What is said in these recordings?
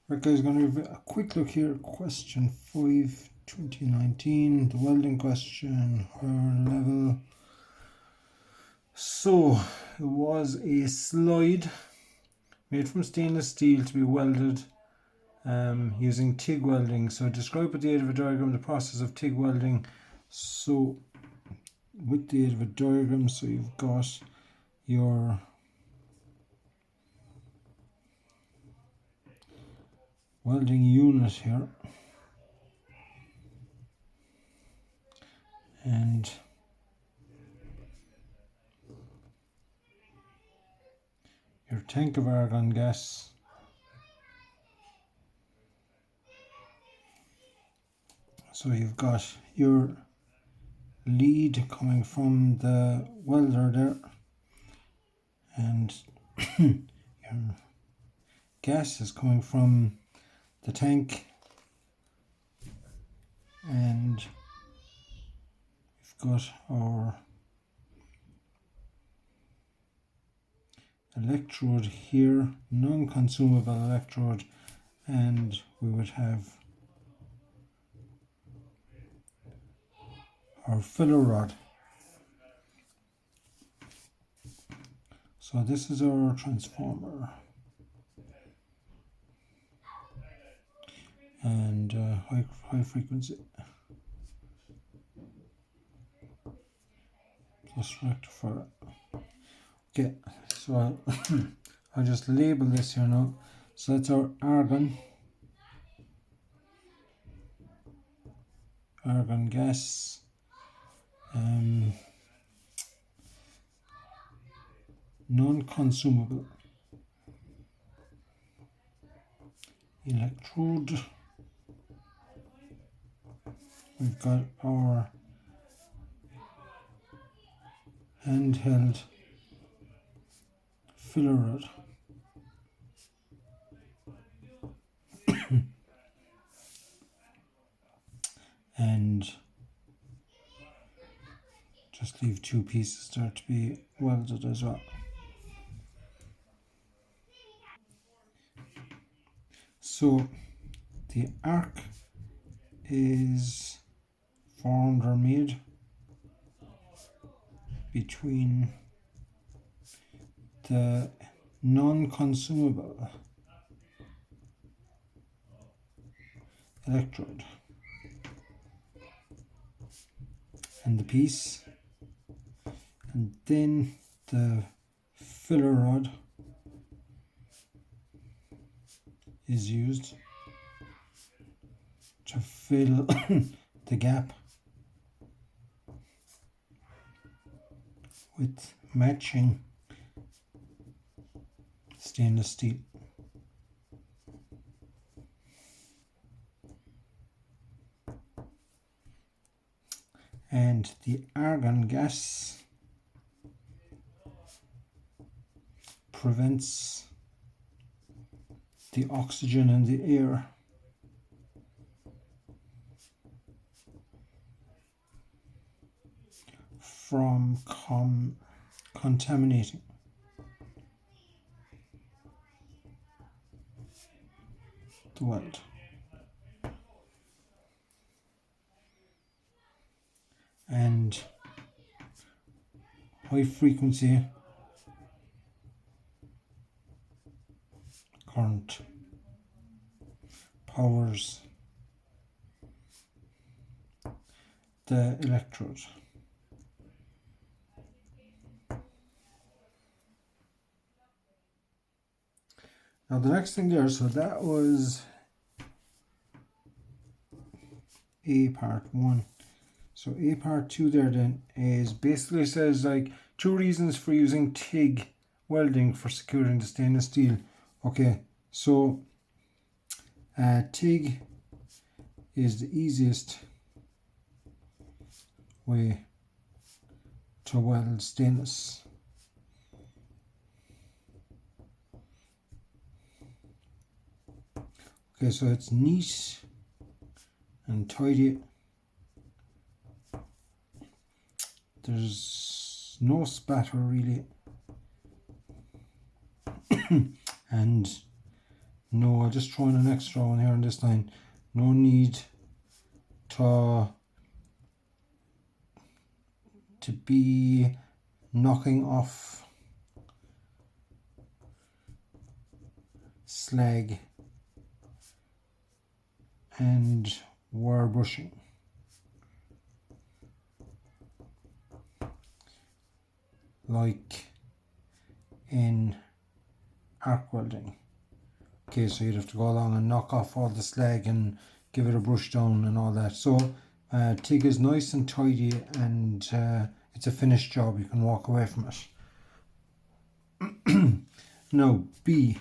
Right guys, going to have a quick look here. Question 5, 2019, the welding question, higher level. So, it was a slide made from stainless steel to be welded using TIG welding. So, describe with the aid of a diagram the process of TIG welding. So, with the aid of a diagram, so you've got your welding unit here, and your tank of argon gas, so you've got your lead coming from the welder there, and your gas is coming from the tank, and we've got our electrode here, non-consumable electrode, and we would have our filler rod. So this is our transformer, and high frequency plus rectifier. Okay, so I'll just label this here now. So that's our argon gas, non-consumable electrode. We've got our handheld filler rod. And just leave two pieces there to be welded as well. So the arc is formed or made between the non-consumable electrode and the piece, and then the filler rod is used to fill the gap with matching stainless steel. And the argon gas prevents the oxygen in the air from contaminating. The weld. And high frequency current powers the electrode. Now the next thing there, so that was A part 1. So A part 2 there then is basically says like 2 reasons for using TIG welding for securing the stainless steel. Okay, so TIG is the easiest way to weld stainless. Okay, so it's neat and tidy. There's no spatter really, and No, I'll just throw in an extra one here on this line. No need to be knocking off slag and wire brushing. Like in arc welding. Okay, so you'd have to go along and knock off all the slag and give it a brush down and all that. So TIG is nice and tidy, and it's a finished job. You can walk away from it. Now B.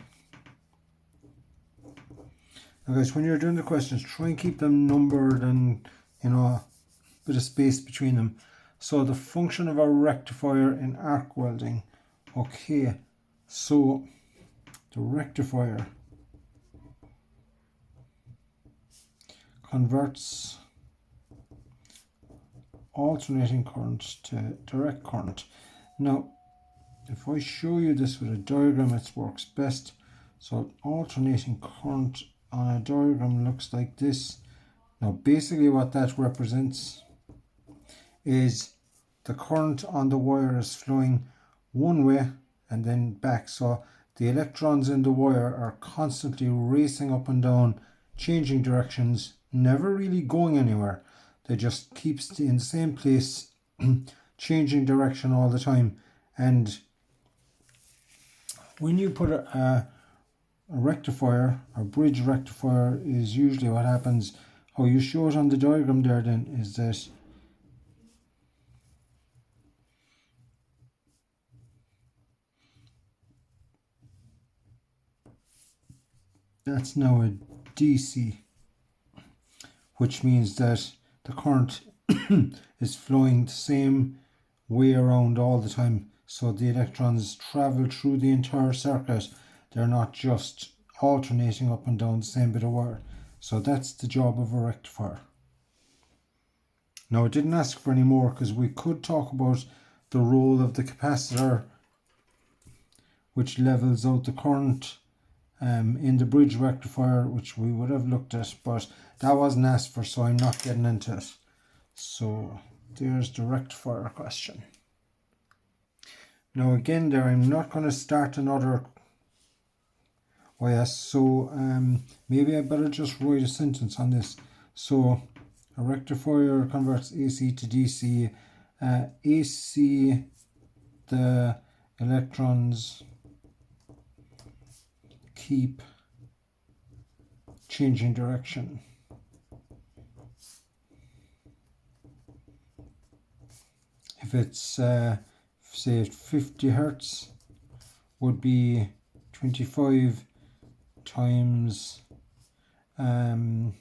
Now guys, when you're doing the questions, try and keep them numbered and, you know, a bit of space between them. So the function of a rectifier in arc welding. Okay, so the rectifier converts alternating current to direct current. Now, if I show you this with a diagram, it works best. So alternating current on a diagram looks like this. Now, basically what that represents is the current on the wire is flowing one way and then back. So the electrons in the wire are constantly racing up and down, changing directions, never really going anywhere. They just keep in the same place, changing direction all the time. And when you put a rectifier, a bridge rectifier, is usually what happens. How you show it on the diagram there then is that that's now a DC, which means that the current is flowing the same way around all the time. So the electrons travel through the entire circuit. They're not just alternating up and down the same bit of wire. So that's the job of a rectifier. Now, it didn't ask for any more because we could talk about the role of the capacitor, which levels out the current in the bridge rectifier, which we would have looked at, but that wasn't asked for, so I'm not getting into it. So there's the rectifier question. Now again there, I'm not going to start another OS, so maybe I better just write a sentence on this. So a rectifier converts AC to DC. AC, the electrons keep changing direction. If it's say 50 Hertz, would be 25 times in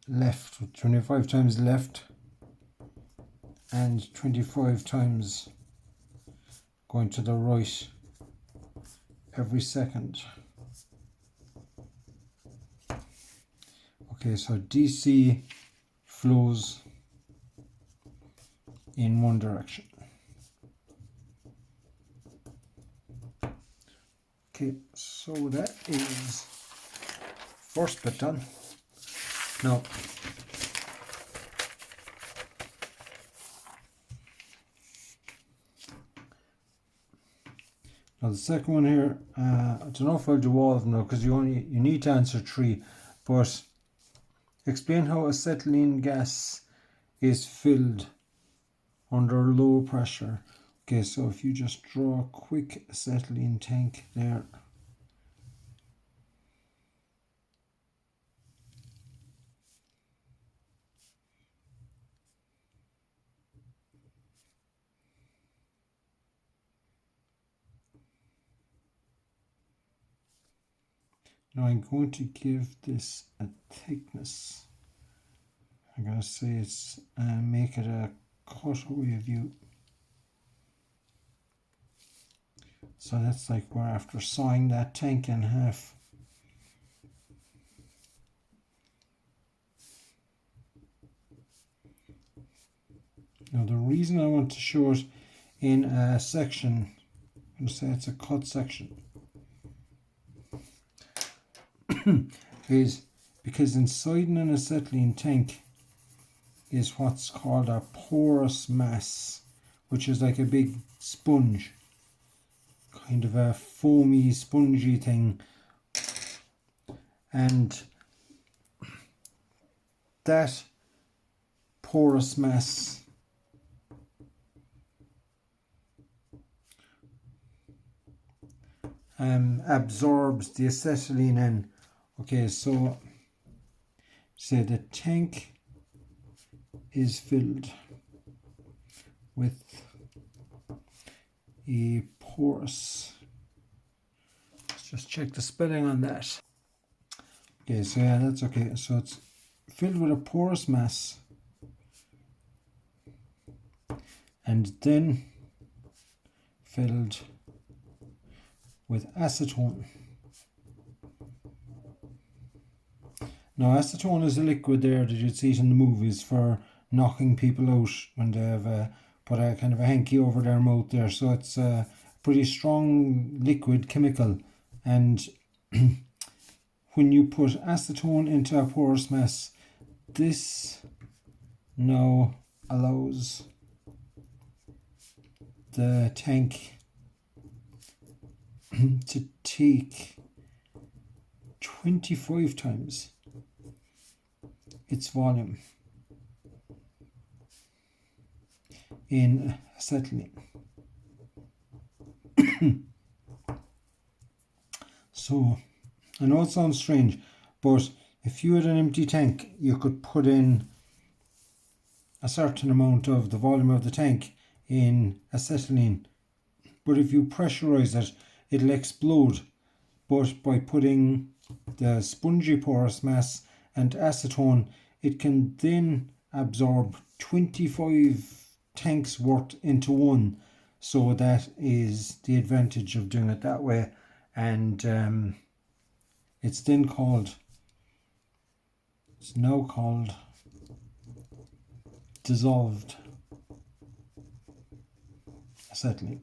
left, 25 times left, and 25 times going to the right every second. Okay, so DC flows in one direction. Okay, so that is first bit done. Now, the second one here, I don't know if I'll do all of them now because you need to answer 3, but explain how acetylene gas is filled under low pressure. Okay, so if you just draw a quick acetylene tank there. Now I'm going to give this a thickness. I'm going to say it's make it a cutaway view. So that's like we're after sawing that tank in half. Now the reason I want to show it in a section, I'm going to say it's a cut section, is because inside an acetylene tank is what's called a porous mass, which is like a big sponge, kind of a foamy, spongy thing. And that porous mass absorbs the acetylene in. Okay, so say the tank is filled with a porous, let's just check the spelling on that. Okay, so yeah, that's okay. So it's filled with a porous mass and then filled with acetone. Now acetone is a liquid there that you'd see it in the movies for knocking people out when they have put a kind of a hanky over their mouth there. So it's a pretty strong liquid chemical, and when you put acetone into a porous mass, this now allows the tank to take 25 times its volume in acetylene. So I know it sounds strange, but if you had an empty tank, you could put in a certain amount of the volume of the tank in acetylene, but if you pressurize it, it'll explode. But by putting the spongy porous mass and acetone, it can then absorb 25 tanks worth into one. So that is the advantage of doing it that way. And it's then called, it's now called dissolved acetylene.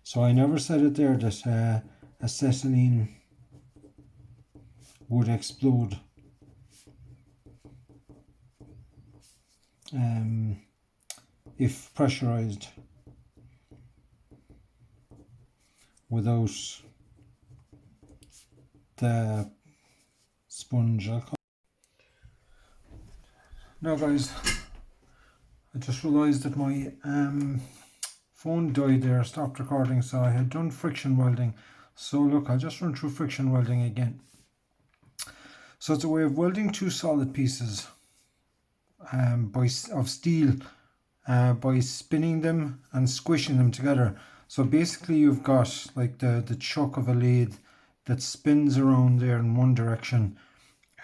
So I never said it there that acetylene would explode if pressurized without the sponge. Now guys, I just realised that my phone died there, stopped recording, so I had done friction welding. So look, I'll just run through friction welding again. So it's a way of welding two solid pieces of steel by spinning them and squishing them together. So basically you've got like the chuck of a lathe that spins around there in one direction,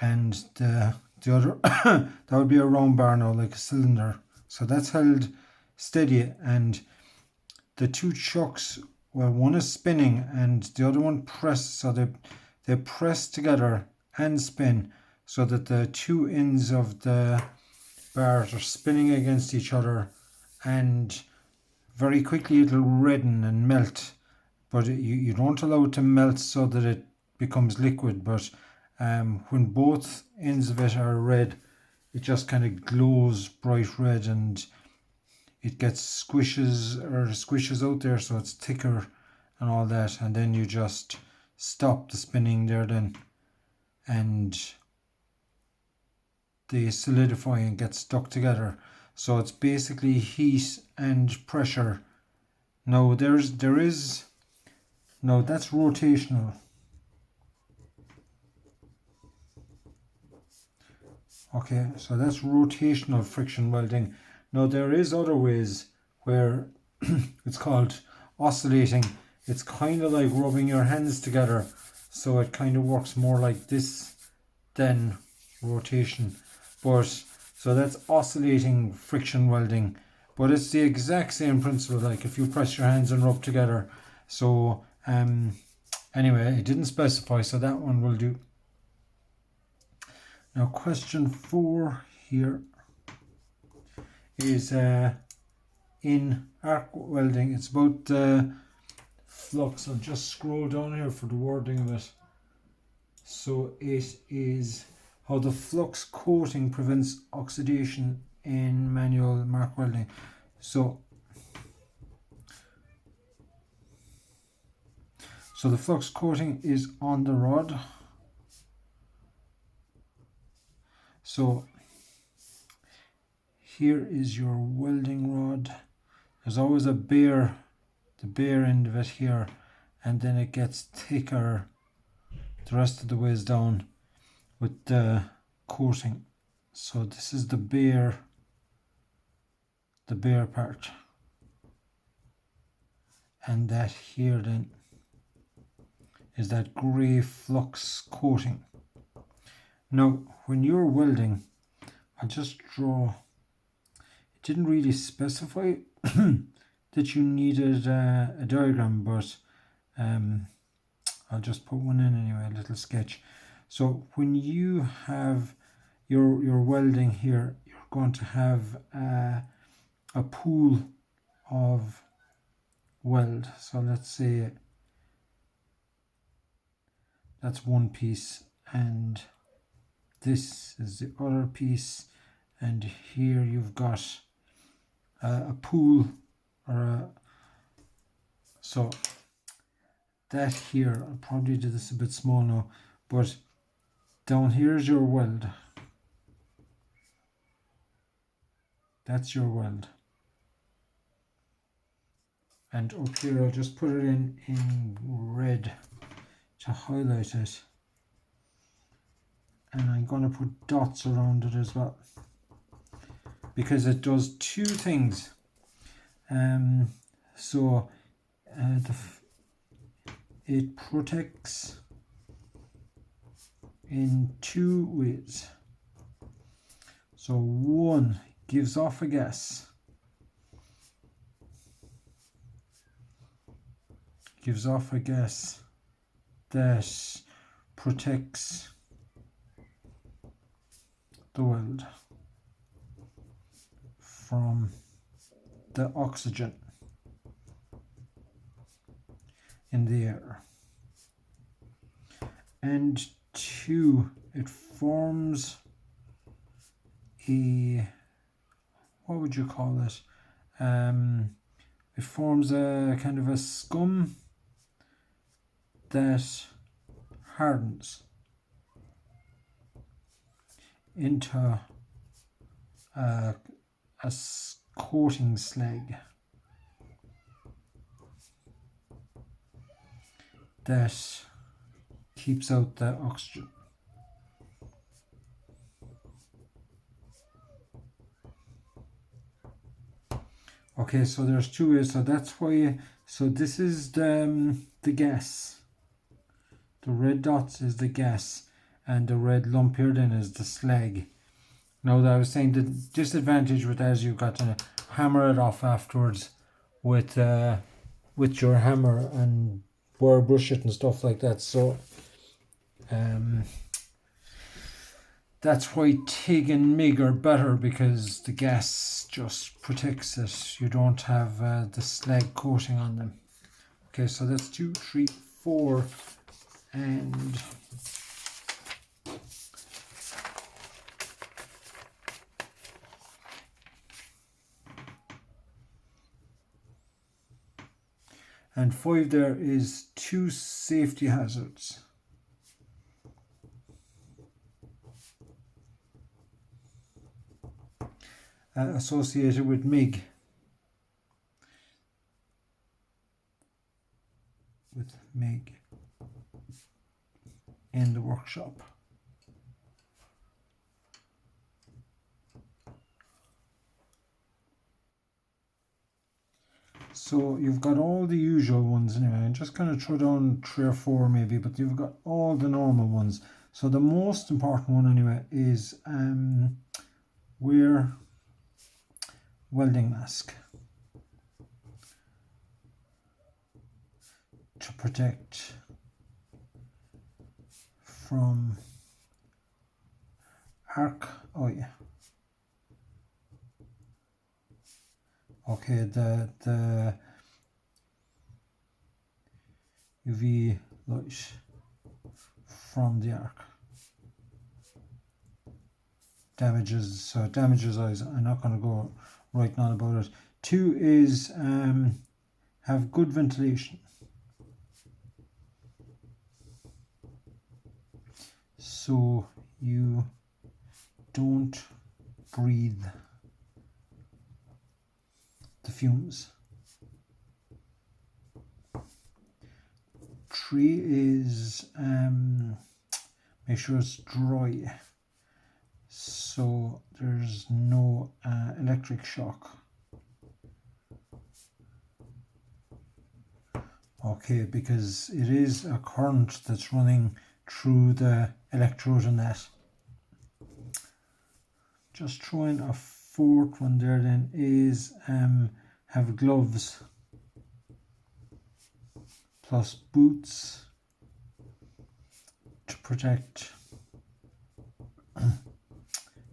and the other that would be a round bar now, like a cylinder. So that's held steady, and the two chucks, well, one is spinning and the other one pressed, so they press together and spin so that the two ends of the bars are spinning against each other, and very quickly it'll redden and melt. But you don't allow it to melt so that it becomes liquid, but when both ends of it are red, it just kind of glows bright red, and it gets squishes out there, so it's thicker and all that, and then you just stop the spinning there then, and they solidify and get stuck together. So it's basically heat and pressure. Now there is no, that's rotational. Okay, so that's rotational friction welding. Now there is other ways where it's called oscillating. It's kind of like rubbing your hands together, so it kind of works more like this than rotation. But so that's oscillating friction welding, but it's the exact same principle, like if you press your hands and rub together. So anyway, it didn't specify, so that one will do. Now question 4 here is in arc welding. It's about flux. I'll just scroll down here for the wording of it. So it is how the flux coating prevents oxidation in manual mark welding. So the flux coating is on the rod. So here is your welding rod. There's always the bare end of it here, and then it gets thicker the rest of the ways down with the coating. So this is the bare part, and that here then is that grey flux coating. Now when you're welding, I'll just draw, it didn't really specify that you needed a diagram, but I'll just put one in anyway, a little sketch. So when you have your welding here, you're going to have a pool of weld. So let's say that's one piece, and this is the other piece, and here you've got a pool, or so that here, I'll probably do this a bit small now, but down here is your weld. That's your weld. And up here I'll just put it in red to highlight it. And I'm going to put dots around it as well, because it does two things. It protects in two ways. So one, gives off a gas. Gives off a gas that protects the weld from the oxygen in the air. And two, it forms a, what would you call it? It forms a kind of a scum that hardens into a coating slag that keeps out the oxygen. Okay, so there's two ways. So that's why. So this is the gas. The red dots is the gas, and the red lump here then is the slag. Now, I was saying the disadvantage with that is you've got to hammer it off afterwards with your hammer and wire brush it and stuff like that. So that's why TIG and MIG are better, because the gas just protects it. You don't have the slag coating on them. Okay, so that's 2, 3, 4, and and 5 there is 2 safety hazards. Associated with MIG. In the workshop. So you've got all the usual ones anyway. I'm just going to throw down 3 or 4 maybe, but you've got all the normal ones. So the most important one anyway is wear welding mask to protect from arc. Oh yeah. Okay, UV light from the arc. Damages eyes. I'm not going to go right now about it. 2 is have good ventilation. So you don't breathe the fumes. 3 is make sure it's dry, so there's no electric shock. Okay, because it is a current that's running through the electrode in that. Just throwing a 4th one there then is have gloves plus boots to protect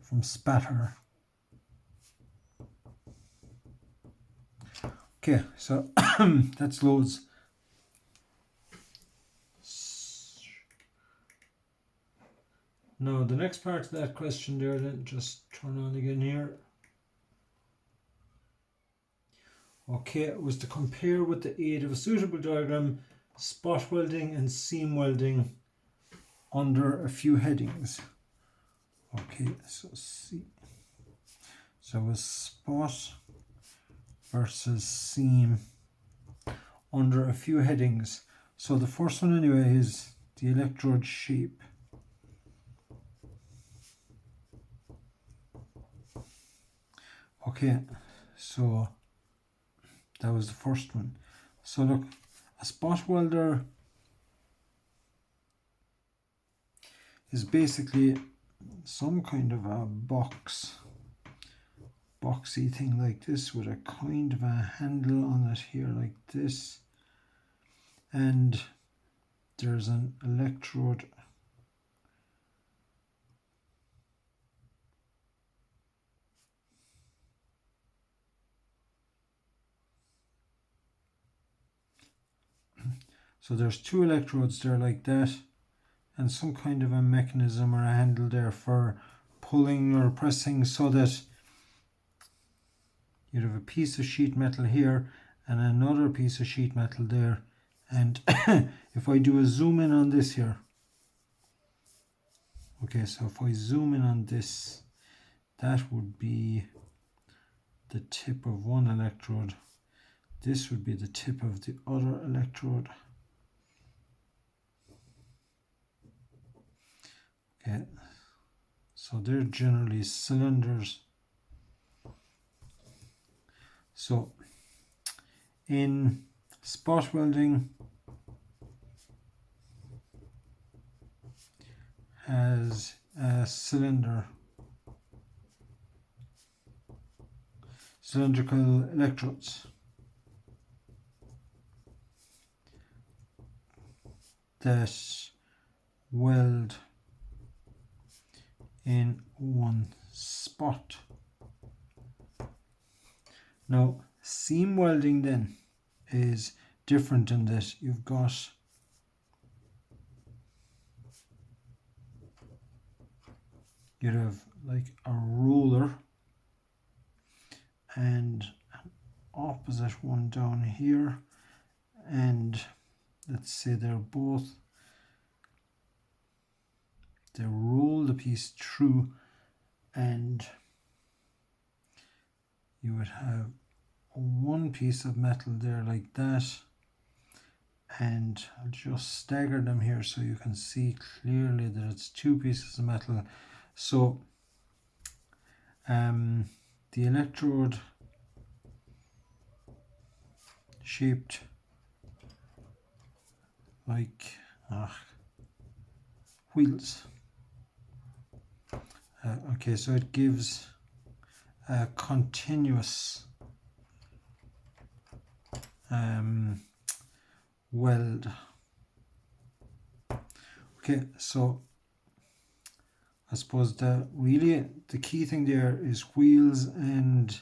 from spatter. Okay, so that's loads. Now the next part of that question there then, just turn on again here. Okay, it was to compare with the aid of a suitable diagram, spot welding and seam welding under a few headings. Okay, so see. So it was spot versus seam under a few headings. So the first one anyway is the electrode shape. Okay, so that was the first one. So look, a spot welder is basically some kind of a boxy thing like this with a kind of a handle on it here like this, and there's an electrode so there's 2 electrodes there like that, and some kind of a mechanism or a handle there for pulling or pressing, so that you'd have a piece of sheet metal here and another piece of sheet metal there. And if I do a zoom in on this here, okay, so if I zoom in on this, that would be the tip of one electrode. This would be the tip of the other electrode. Okay, so they're generally cylinders. So in spot welding has a cylindrical electrodes that weld in one spot. Now seam welding then is different in that you've got you'd have like a roller and an opposite one down here, and let's say they roll the piece through, and you would have one piece of metal there like that, and I'll just stagger them here so you can see clearly that it's 2 pieces of metal. So the electrode shaped like wheels. Okay, so it gives a continuous weld. Okay, so I suppose the key thing there is wheels and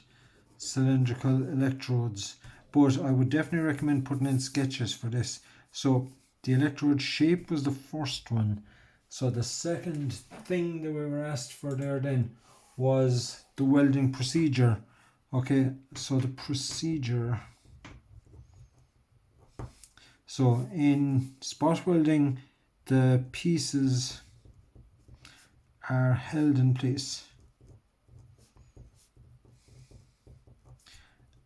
cylindrical electrodes, but I would definitely recommend putting in sketches for this So the electrode shape was the first one. So the second thing that we were asked for there then was the welding procedure. Okay, so the procedure. So in spot welding, the pieces are held in place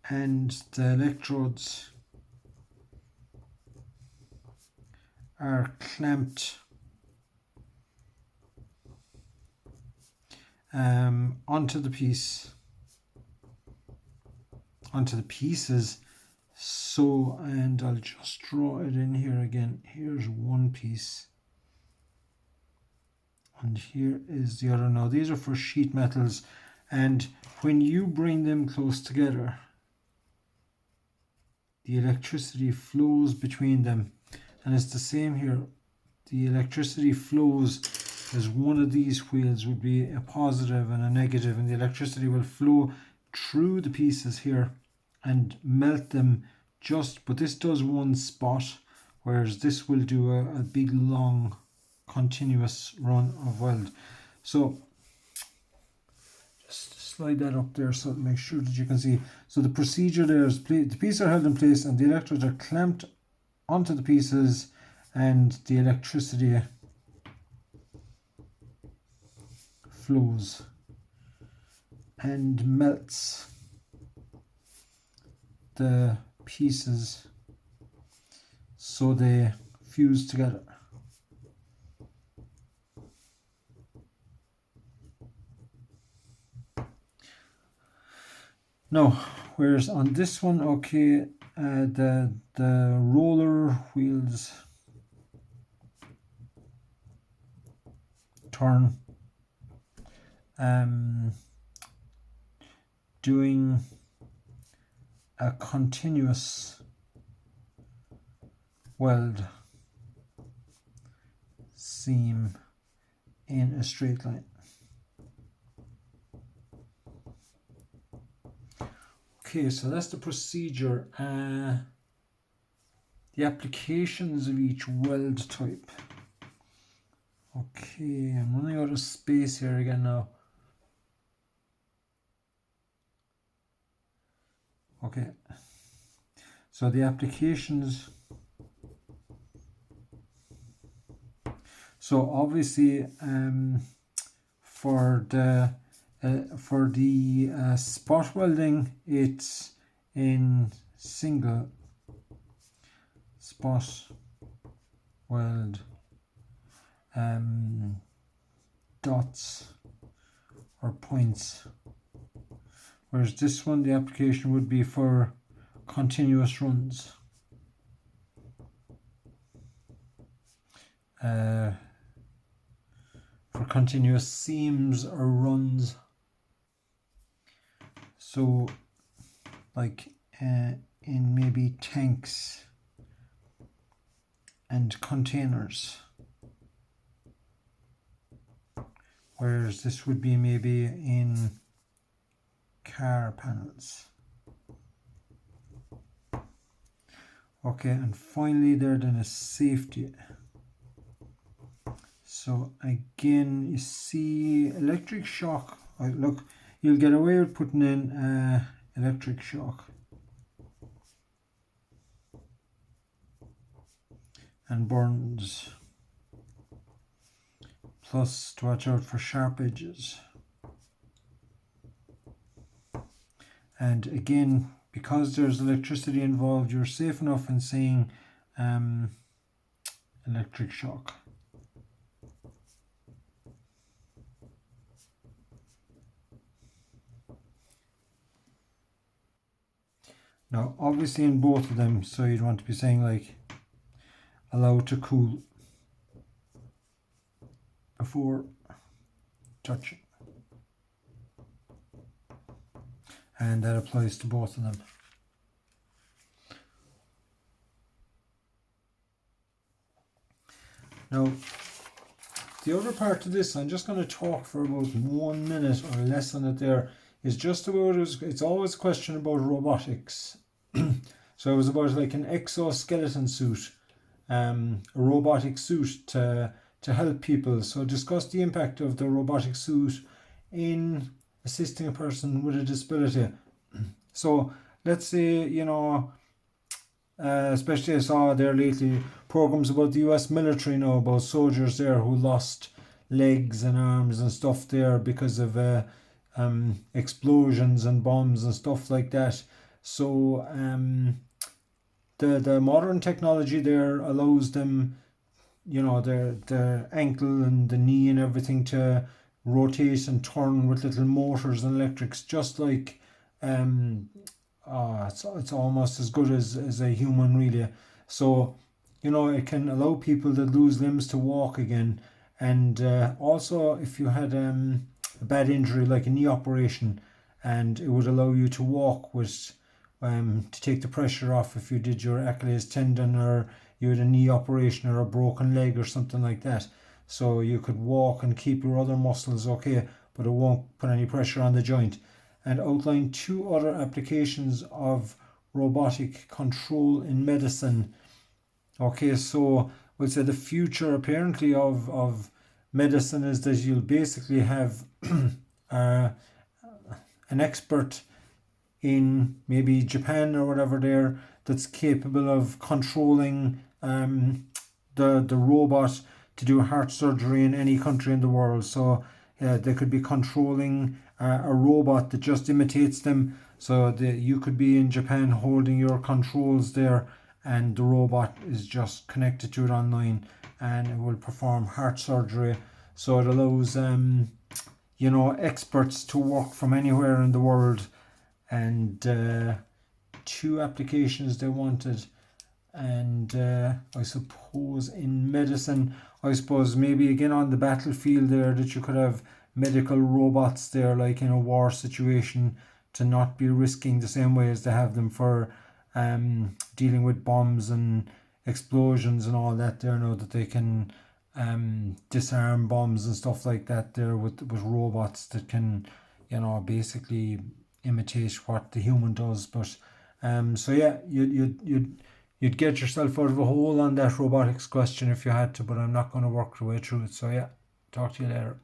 and the electrodes are clamped onto the pieces. So, and I'll just draw it in here again. Here's one piece and here is the other. Now these are for sheet metals, and when you bring them close together, the electricity flows between them, and it's the same here. The electricity flows as one of these wheels would be a positive and a negative, and the electricity will flow through the pieces here and melt them but this does one spot, whereas this will do a big long continuous run of weld. So just slide that up there so make sure that you can see. So the procedure there is the pieces are held in place and the electrodes are clamped onto the pieces, and the electricity flows and melts the pieces so they fuse together. Now, whereas on this one, okay, the roller wheels turn, doing a continuous weld seam in a straight line. Okay, so that's the procedure. The applications of each weld type. Okay, I'm running out of space here again now. Okay, so the applications. So obviously, for the spot welding, it's in single spot weld, dots or points, whereas this one, the application would be for continuous runs. For continuous seams or runs. So like in maybe tanks and containers, whereas this would be maybe in car panels. Okay, and finally there then is safety. So again, you see electric shock. Look, you'll get away with putting in electric shock and burns, plus to watch out for sharp edges. And again, because there's electricity involved, you're safe enough in saying electric shock. Now, obviously in both of them, so you'd want to be saying like, allow to cool before touching. And that applies to both of them. Now, the other part of this, I'm just going to talk for about 1 minute or less on it there, is just about, it's always a question about robotics. So it was about like an exoskeleton suit. a robotic suit to help people. So discuss the impact of the robotic suit in assisting a person with a disability. So let's say, especially I saw there lately programs about the US military now, about soldiers there who lost legs and arms and stuff there because of explosions and bombs and stuff like that. So the modern technology there allows them, their ankle and the knee and everything to rotate and turn with little motors and electrics, just like it's almost as good as a human, really. So it can allow people that lose limbs to walk again. And also, if you had a bad injury like a knee operation, and it would allow you to walk with to take the pressure off if you did your Achilles tendon, or you had a knee operation or a broken leg or something like that. So you could walk and keep your other muscles okay, but it won't put any pressure on the joint. And outline 2 other applications of robotic control in medicine. Okay, so we'll say the future apparently of medicine is that you'll basically have an expert in maybe Japan or whatever there that's capable of controlling the robot to do heart surgery in any country in the world. So they could be controlling a robot that just imitates them. So you could be in Japan holding your controls there, and the robot is just connected to it online, and it will perform heart surgery. So it allows experts to work from anywhere in the world. And 2 applications they wanted. And I suppose in medicine, I suppose maybe again on the battlefield there, that you could have medical robots there, like in a war situation, to not be risking the same way as they have them for dealing with bombs and explosions and all that there, now that they can disarm bombs and stuff like that there with robots that can basically imitate what the human does. But so yeah, you'd get yourself out of a hole on that robotics question if you had to, but I'm not going to work the way through it. So yeah, talk to you later.